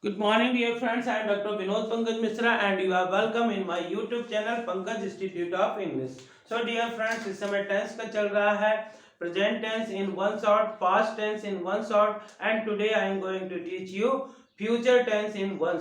Good morning, dear friends. I am Dr. Vinod Pankaj Mishra, and you are welcome in my YouTube channel Pankaj Institute of English. So, dear friends, इस समय tense का चल रहा है present tense in one shot, past tense in one shot, and today I am going to teach you future tense in one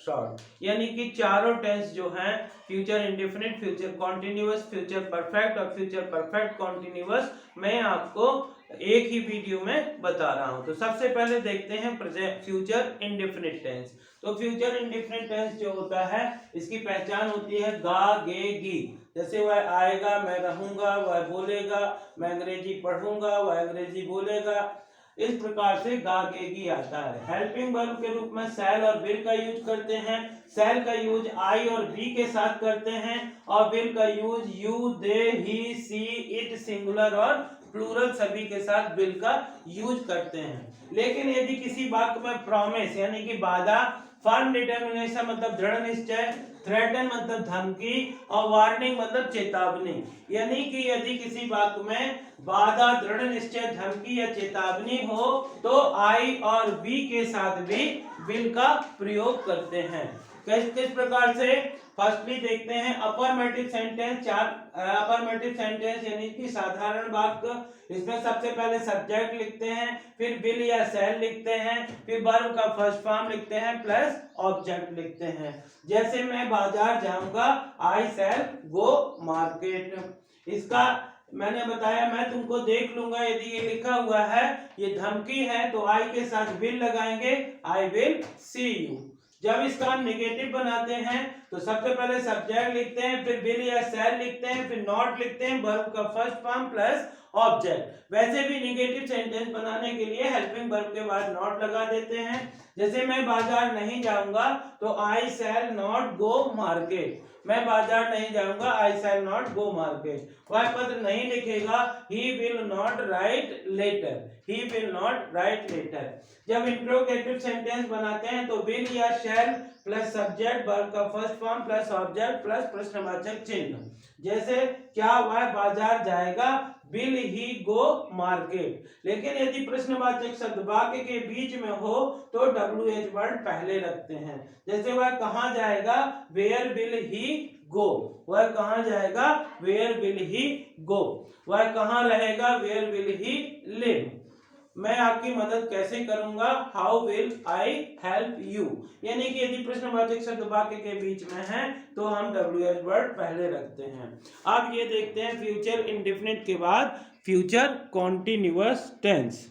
shot. यानी कि चारों tense जो हैं future indefinite, future continuous, future perfect और फ्यूचर परफेक्ट कॉन्टिन्यूअस मैं आपको एक ही video में बता रहा हूं। तो सबसे पहले देखते हैं फ्यूचर इंडेफिनिट टेंस। तो फ्यूचर इंडेफिनिट टेंस जो होता है इसकी पहचान होती है गा गे गी। जैसे वह आएगा, मैं रहूंगा, वह बोलेगा, मैं अंग्रेजी पढ़ूंगा, वह अंग्रेजी बोलेगा। इस प्रकार से गा गे गी आता है। हेल्पिंग वर्ब के रूप में शैल और विल का यूज करते हैं। शैल का यूज आई और बी के साथ करते हैं और विल का use you, they, he, she, it, singular और प्लूरल सभी के साथ विल का यूज करते हैं। लेकिन यदि किसी वाक्य में प्रॉमिस यानी कि वादा, फर्म डिटर्मिनेशन मतलब दृढ़ निश्चय, थ्रेटन मतलब धमकी और वार्निंग मतलब चेतावनी, यानी कि यदि किसी वाक्य में वादा, दृढ़ निश्चय, धमकी या चेतावनी हो तो आई और बी के साथ भी विल का प्रयोग करते हैं। किस किस प्रकार से? फर्स्टली देखते हैं अफर्मेटिव सेंटेंस। चार अफर्मेटिव सेंटेंस यानी कि साधारण वाक्य। इसमें सबसे पहले सब्जेक्ट लिखते हैं, फिर विल या शैल लिखते हैं, फिर वर्ब का फर्स्ट फॉर्म लिखते हैं प्लस ऑब्जेक्ट लिखते हैं। जैसे मैं बाजार जाऊंगा, आई शैल गो मार्केट। इसका मैंने बताया मैं तुमको देख लूंगा, यदि ये लिखा हुआ है ये धमकी है तो आई के साथ विल लगाएंगे, आई विल सी यू। जब इसका हम निगेटिव बनाते हैं तो सबसे पहले सब्जेक्ट लिखते हैं, फिर विल या शैल लिखते हैं, फिर नॉट लिखते हैं, वर्ब का फर्स्ट फॉर्म प्लस ऑब्जेक्ट। वैसे भी निगेटिव सेंटेंस बनाने के लिए हेल्पिंग वर्ब के बाद नॉट लगा देते हैं। जैसे मैं बाजार नहीं जाऊंगा तो आई शैल नॉट गो मार्केट। मैं बाजार नहीं जाऊंगा, आई शैल नॉट गो मार्केट। वह पत्र नहीं लिखेगा, he will not write letter, he will not write letter. जब इंट्रोगेटिव सेंटेंस बनाते हैं तो विल या शैल प्लस सब्जेक्ट, वर्ब का first form plus object plus प्रश्नवाचक चिन्ह। जैसे क्या वह बाजार जाएगा, विल ही गो मार्केट। लेकिन यदि प्रश्नवाचक शब्द वाक्य के बीच में हो तो WH वर्ड पहले रखते हैं। जैसे वह कहाँ जाएगा, वेयर विल ही गो। वह कहाँ जाएगा, वेयर विल ही गो। वह कहाँ रहेगा, वेयर विल ही लिव। मैं आपकी मदद कैसे करूंगा, how will I help you. यानी कि यदि प्रश्नवाचक शब्द वाक्य के बीच में है तो हम WH वर्ड पहले रखते हैं। अब ये देखते हैं फ्यूचर इंडेफिनिट के बाद फ्यूचर कॉन्टिन्यूअस टेंस।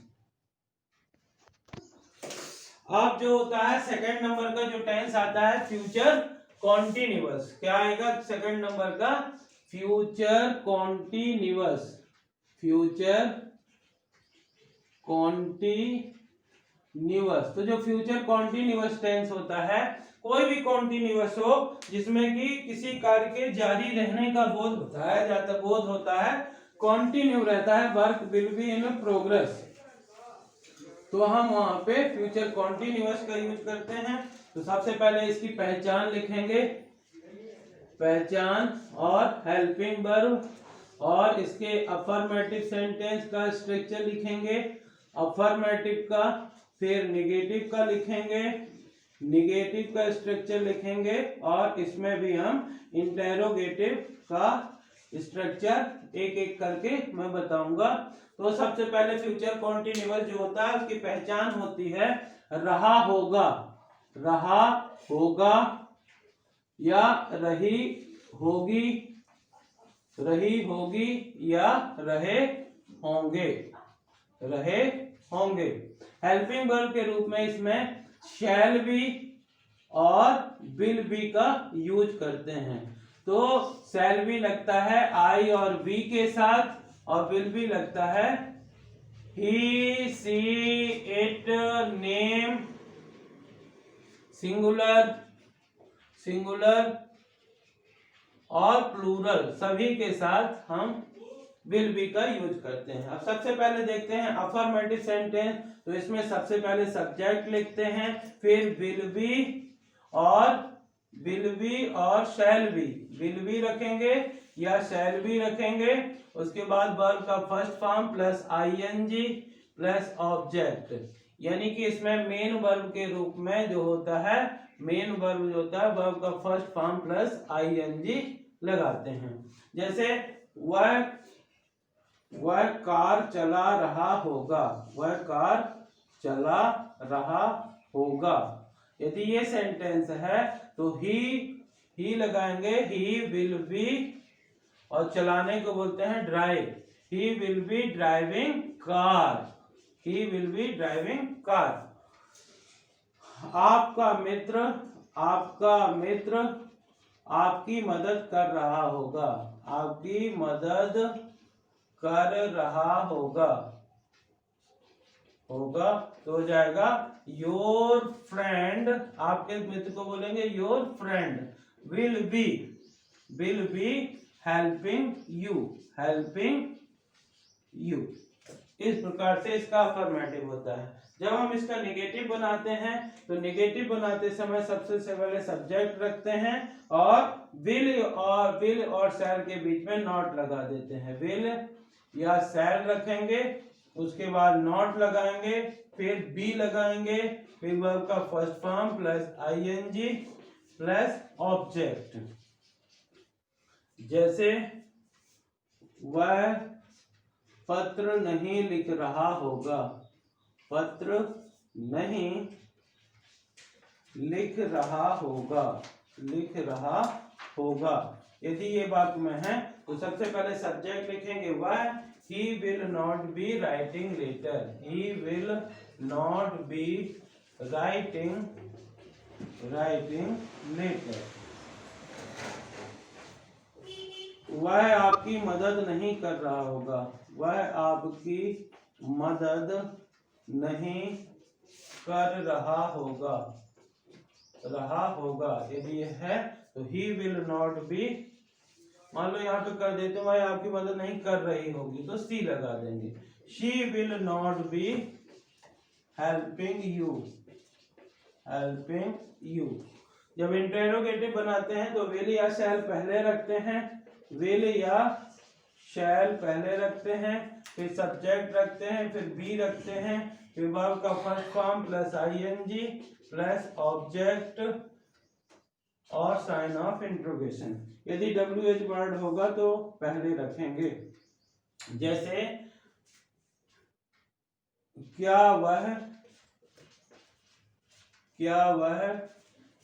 अब जो होता है सेकंड नंबर का जो टेंस आता है फ्यूचर कॉन्टिन्यूअस। क्या आएगा सेकंड नंबर का? Future continuous. Future continuous. तो जो फ्यूचर कॉन्टिन्यूअस टेंस होता है, कोई भी कॉन्टिन्यूअस हो जिसमें कि किसी कार्य के जारी रहने का बोध बताया जाता, बोध होता है, कॉन्टिन्यू रहता है, work will be in progress, तो हम वहां पे फ्यूचर कॉन्टिन्यूअस का यूज करते हैं। तो सबसे पहले इसकी पहचान लिखेंगे, पहचान और हेल्पिंग वर्ब, और इसके अफर्मेटिव सेंटेंस का स्ट्रक्चर लिखेंगे, अफर्मेटिव का, फिर निगेटिव का लिखेंगे, निगेटिव का स्ट्रक्चर लिखेंगे, और इसमें भी हम इंटेरोगेटिव का स्ट्रक्चर एक एक करके मैं बताऊंगा। तो सबसे पहले फ्यूचर कॉन्टिन्यूअस जो होता है उसकी पहचान होती है रहा होगा, रहा होगा या रही होगी, रही होगी या रहे होंगे, रहे होंगे। हेल्पिंग वर्ब के रूप में इसमें शैल बी और विल बी का यूज करते हैं। तो शैल बी लगता है आई और बी के साथ और विल बी लगता है ही, she, it, name, singular, singular और प्लूरल सभी के साथ हम विल बी का यूज करते हैं। अब सबसे पहले देखते हैं अफर्मेटिव सेंटेंस। तो इसमें सबसे पहले सब्जेक्ट लिखते हैं, फिर विल बी और शैल बी, विल बी रखेंगे या शैल बी रखेंगे। उसके बाद वर्ब का first form plus ING plus object. यानी कि इसमें मेन वर्ब के रूप में जो होता है, मेन वर्ब जो होता है वर्ब का फर्स्ट फॉर्म प्लस आईएनजी लगाते हैं। जैसे वह कार चला रहा होगा, वह कार चला रहा होगा। यदि ये सेंटेंस है तो ही लगाएंगे, ही विल बी, और चलाने को बोलते हैं drive, he will be driving car, he will be driving car. आपका मित्र आपकी मदद कर रहा होगा, आपकी मदद कर रहा होगा, तो हो जाएगा योर फ्रेंड, आपके मित्र को बोलेंगे your friend will be helping you. इस प्रकार से इसका अफर्मेटिव होता है। जब हम इसका नेगेटिव बनाते हैं तो नेगेटिव बनाते समय सबसे पहले सब्जेक्ट रखते हैं और विल और शैल के बीच में नॉट लगा देते हैं। विल या शैल रखेंगे, उसके बाद नॉट लगाएंगे, फिर बी लगाएंगे, फिर वर्ब का first form plus ING plus object. जैसे वह पत्र नहीं लिख रहा होगा, पत्र नहीं लिख रहा होगा। यदि ये वाक्य में है तो सबसे पहले सब्जेक्ट लिखेंगे वह, he will not be writing later, he will not be writing later। वह आपकी मदद नहीं कर रहा होगा, वह आपकी मदद नहीं कर रहा होगा। यदि यह है तो he will not be, मान लो यहाँ पे कर देते हैं वह आपकी मदद नहीं कर रही होगी तो सी लगा देंगे, she will not be helping you। जब इंटेरोगेटिव बनाते हैं तो विल या शैल पहले रखते हैं, विल या शैल पहले रखते हैं, फिर सब्जेक्ट रखते हैं, फिर बी रखते हैं, फिर वर्ब का first form plus ING plus object और साइन ऑफ इंट्रोगेशन। यदि WH वर्ड होगा तो पहले रखेंगे। जैसे क्या वह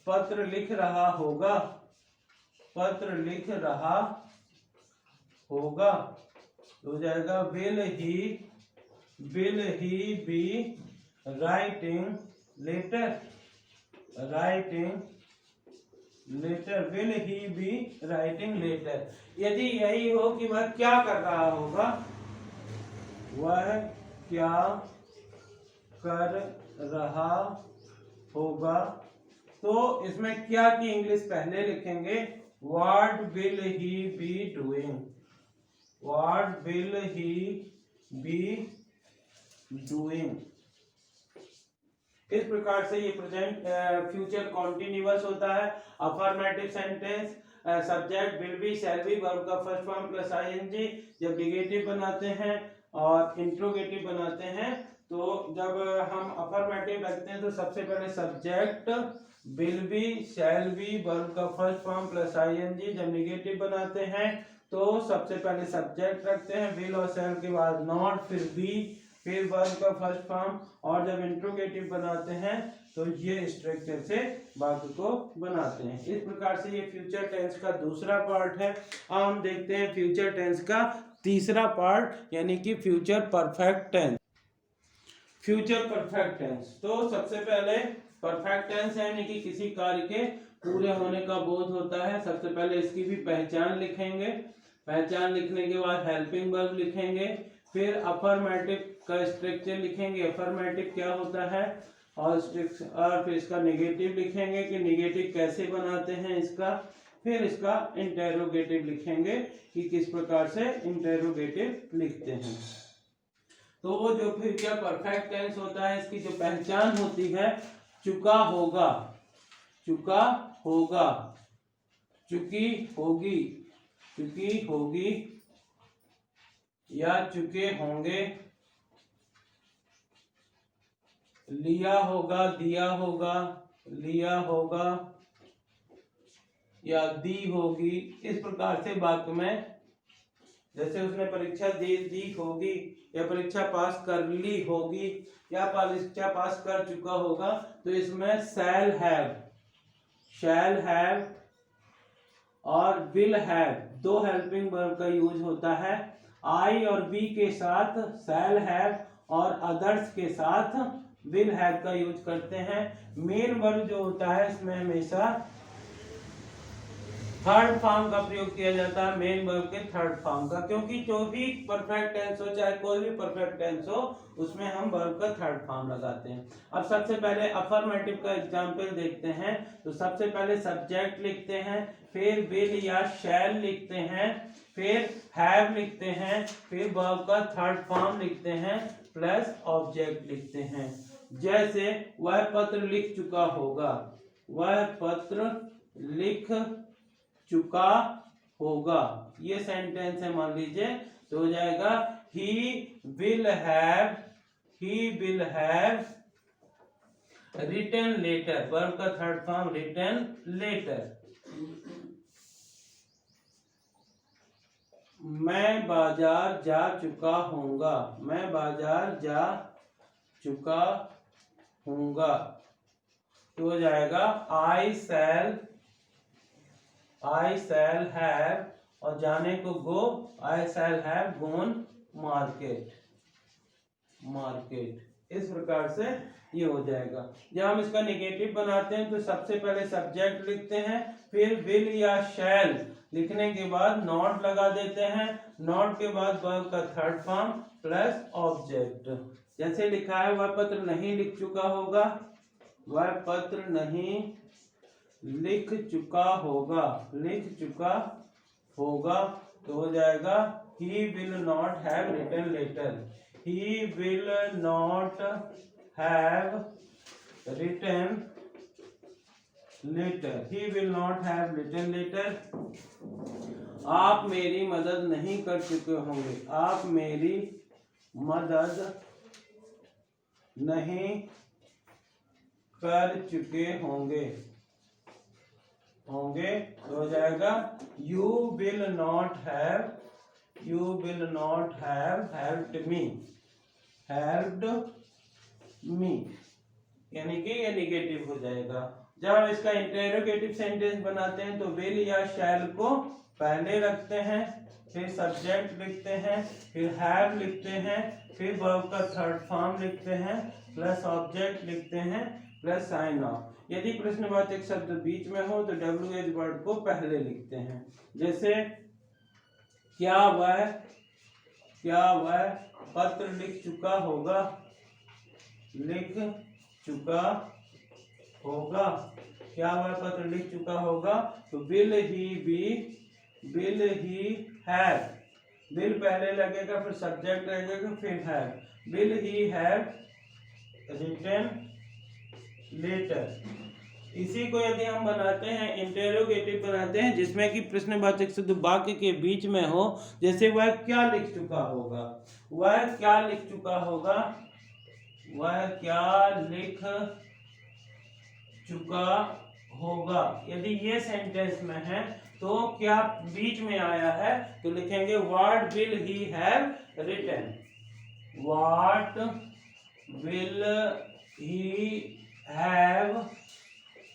पत्र लिख रहा होगा, हो जाएगा will he be writing letter, will he be writing letter. यदि यही हो कि वह क्या कर रहा होगा, वह क्या कर रहा होगा, तो इसमें क्या की इंग्लिश पहले लिखेंगे, what will he be doing, what will he be doing. इस प्रकार से ये प्रेजेंट फ्यूचर कॉन्टिन्यूअस होता है। Affirmative sentence subject will be shall be verb का फर्स्ट फॉर्म प्लस आईएनजी। जब नेगेटिव बनाते हैं और इंट्रोगेटिव बनाते हैं तो जब हम अफर्मेटिव रखते हैं तो सबसे पहले subject will be shall be verb का फर्स्ट फॉर्म प्लस आईएनजी। जब नेगेटिव बनाते हैं तो सबसे पहले सब्जेक्ट रखते हैं, विल और शैल के बाद नॉट, फिर बी, फिर वर्ब का फर्स्ट फॉर्म। और जब इंट्रोगेटिव बनाते हैं तो ये स्ट्रक्चर से वाक्य को बनाते हैं। इस प्रकार से ये फ्यूचर टेंस का दूसरा पार्ट है। अब हम देखते हैं फ्यूचर टेंस का तीसरा पार्ट यानी कि future perfect tense. Future perfect tense, तो सबसे पहले परफेक्ट टेंस है यानी कि किसी कार्य के पूरे होने का बोध होता है। सबसे पहले इसकी भी पहचान लिखेंगे, पहचान लिखने के बाद हेल्पिंग वर्ब लिखेंगे, फिर अफर्मेटिव का स्ट्रक्चर लिखेंगे, अफर्मेटिव क्या होता है, और फिर इसका नेगेटिव लिखेंगे कि नेगेटिव कैसे बनाते हैं इसका, फिर इसका इंटेरोगेटिव लिखेंगे कि किस प्रकार से इंटेरोगेटिव लिखते हैं। तो वो जो फ्यूचर परफेक्ट टेंस होता है इसकी जो पहचान होती है, चुका होगा, चुका होगा, चुकी होगी, चुकी होगी, या चुके होंगे, लिया होगा, दिया होगा, लिया होगा या दी होगी, इस प्रकार से वाक्य में, जैसे उसने परीक्षा दी होगी या परीक्षा पास कर ली होगी या परीक्षा पास कर चुका होगा, तो इसमें शैल हैव और विल हैव दो हेल्पिंग वर्ब का यूज होता है। आई और बी के साथ शैल हैव और अदर्स के साथ विल हैव का यूज करते हैं। मेन वर्ब जो होता है इसमें हमेशा थर्ड फॉर्म का प्रयोग किया जाता है, मेन वर्ब के थर्ड फॉर्म का, क्योंकि जो भी परफेक्ट टेंस हो, चाहे कोई भी परफेक्ट टेंस हो, उसमें हम वर्ब का थर्ड फॉर्म लगाते हैं। अब सबसे पहले अफर्मेटिव का एग्जांपल देखते हैं। तो सबसे पहले सब्जेक्ट लिखते हैं, फिर विल या शैल लिखते हैं, फिर हैव लिखते हैं, फिर वर्ब का थर्ड फॉर्म लिखते हैं, प्लस ऑब्जेक्ट लिखते हैं। जैसे वह पत्र लिख चुका होगा, वह पत्र लिख चुका होगा, ये सेंटेंस है मान लीजिए, तो हो जाएगा he will have written later, verb का थर्ड फॉर्म written later। मैं बाजार जा चुका हूँगा, मैं बाजार जा चुका हूँगा, तो हो जाएगा I shall have, और जाने को go, I shall have gone market। इस प्रकार से ये हो जाएगा। जब हम इसका नेगेटिव बनाते हैं तो सबसे पहले सब्जेक्ट लिखते हैं, फिर विल या शैल लिखने के बाद नॉट लगा देते हैं, नॉट के बाद वर्ब का थर्ड फॉर्म प्लस ऑब्जेक्ट। जैसे लिखा है वह पत्र नहीं लिख चुका होगा, वह पत्र नहीं लिख चुका होगा, लिख चुका होगा, तो हो जाएगा he will not have written later, he will not have written later, he will not have written later। आप मेरी मदद नहीं कर चुके होंगे, आप मेरी मदद नहीं कर चुके होंगे, तो हो जाएगा you will not have helped me, यानी कि ये निगेटिव हो जाएगा। जब हम इसका इंटेरोगेटिव सेंटेंस बनाते हैं तो विल या शैल को पहले रखते हैं, फिर सब्जेक्ट लिखते हैं, फिर हैव लिखते हैं, फिर वर्ब का थर्ड फॉर्म लिखते हैं, प्लस ऑब्जेक्ट लिखते हैं, प्लस साइन ऑफ। यदि प्रश्नवाचक शब्द बीच में हो तो WH वर्ड को पहले लिखते हैं। जैसे क्या वह पत्र लिख चुका होगा, लिख चुका होगा, क्या वह पत्र लिख चुका होगा, तो विल ही हैव, विल पहले लगेगा, फिर सब्जेक्ट लगेगा, फिर have, will he have written letter. इसी को यदि हम बनाते हैं इंटेरोगेटिव बनाते हैं, जिसमें कि प्रश्नवाचक शब्द वाक्य के बीच में हो, जैसे वह क्या लिख चुका होगा, वह क्या लिख चुका होगा, वह क्या लिख चुका होगा, यदि ये सेंटेंस में है तो क्या बीच में आया है तो लिखेंगे what will he have written, what will he have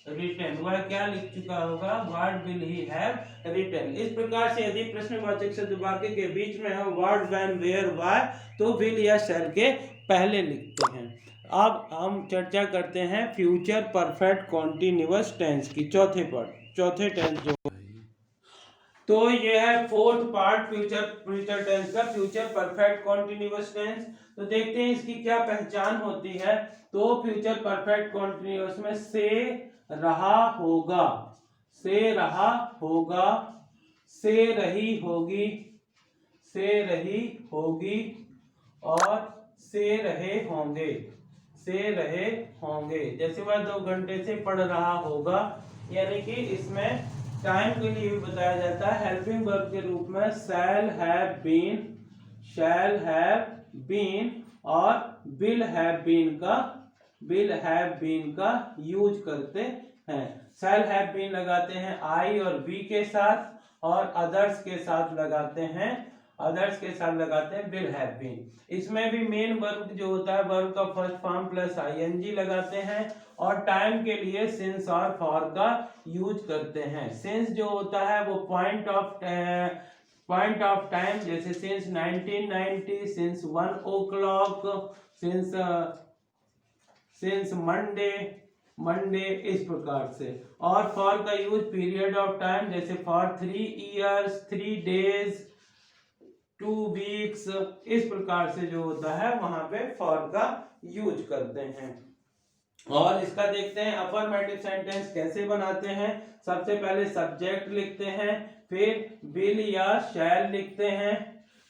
written, वह क्या लिख चुका होगा, what will he have written. इस प्रकार से यदि प्रश्नवाचक शब्द वाक्य के बीच में हो, व्हाट, व्हेन, वेयर, व्हाई, तो विल या शैल के पहले लिखते हैं। अब हम चर्चा करते हैं फ्यूचर परफेक्ट कॉन्टिन्यूअस टेंस की, चौथे टेंस जो, तो ये है फोर्थ पार्ट फ्यूचर टेंस का, फ्यूचर परफेक्ट कॉन्टिन्यूअस टेंस। तो देखते हैं इसकी क्या पहचान होती है। तो फ्यूचर परफेक्ट कॉन्टिन्यूअस में से रहा होगा, से रहा होगा, से रही होगी, से रही होगी और से रहे होंगे, से रहे होंगे। जैसे वह 2 घंटे से पढ़ रहा होगा, यानी कि इसमें टाइम के लिए भी बताया जाता है हेल्पिंग वर्ब के रूप में शैल हैव बीन और विल हैव बीन का विल हैव बीन का यूज करते हैं। शैल हैव बीन लगाते हैं आई और वी के साथ, और अदर्स के साथ लगाते हैं विल हैव बीन। इसमें भी मेन वर्ब जो होता है, वर्ब का फर्स्ट फॉर्म प्लस आईएनजी लगाते हैं, और टाइम के लिए सिंस और फॉर का यूज करते हैं। सिंस जो होता है वो पॉइंट ऑफ टाइम, जैसे since 1990, since 1 o'clock, since Monday इस प्रकार से। और फॉर का यूज पीरियड ऑफ टाइम, जैसे फॉर 3 years, 3 days, 2 weeks, इस प्रकार से जो होता है वहां पे फॉर का यूज करते हैं। और इसका देखते हैं अफर्मेटिव सेंटेंस कैसे बनाते हैं। सबसे पहले सब्जेक्ट लिखते हैं, फिर विल या शैल लिखते हैं।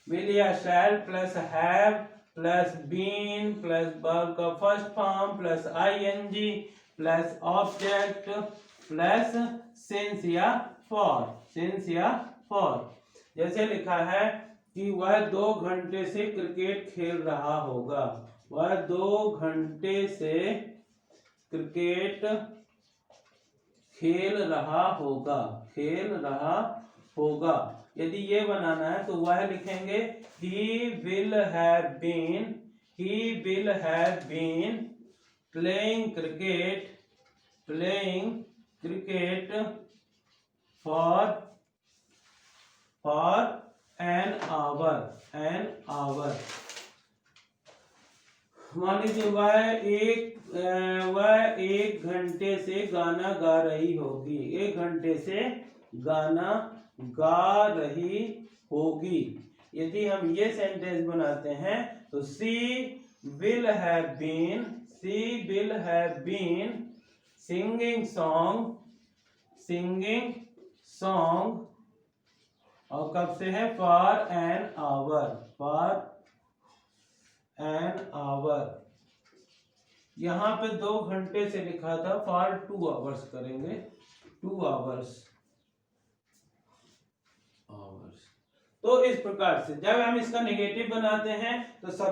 विल या shall plus have plus been plus verb का first form plus ING plus object plus since या फॉर। जैसे लिखा है कि वह 2 घंटे से क्रिकेट खेल रहा होगा। वह 2 घंटे से क्रिकेट खेल रहा होगा। यदि ये बनाना है तो वह लिखेंगे he will have been playing cricket for an hour। मान लीजिए वह 1 घंटे से गाना गा रही होगी। 1 घंटे से गाना गा रही होगी। यदि हम ये सेंटेंस बनाते हैं तो she will have been singing song, और कब से है, फॉर एन आवर। यहाँ पे 2 घंटे से लिखा था, फॉर 2 hours करेंगे, 2 hours। तो इस प्रकार से जब हम इसका नेगेटिव बनाते हैं तो सब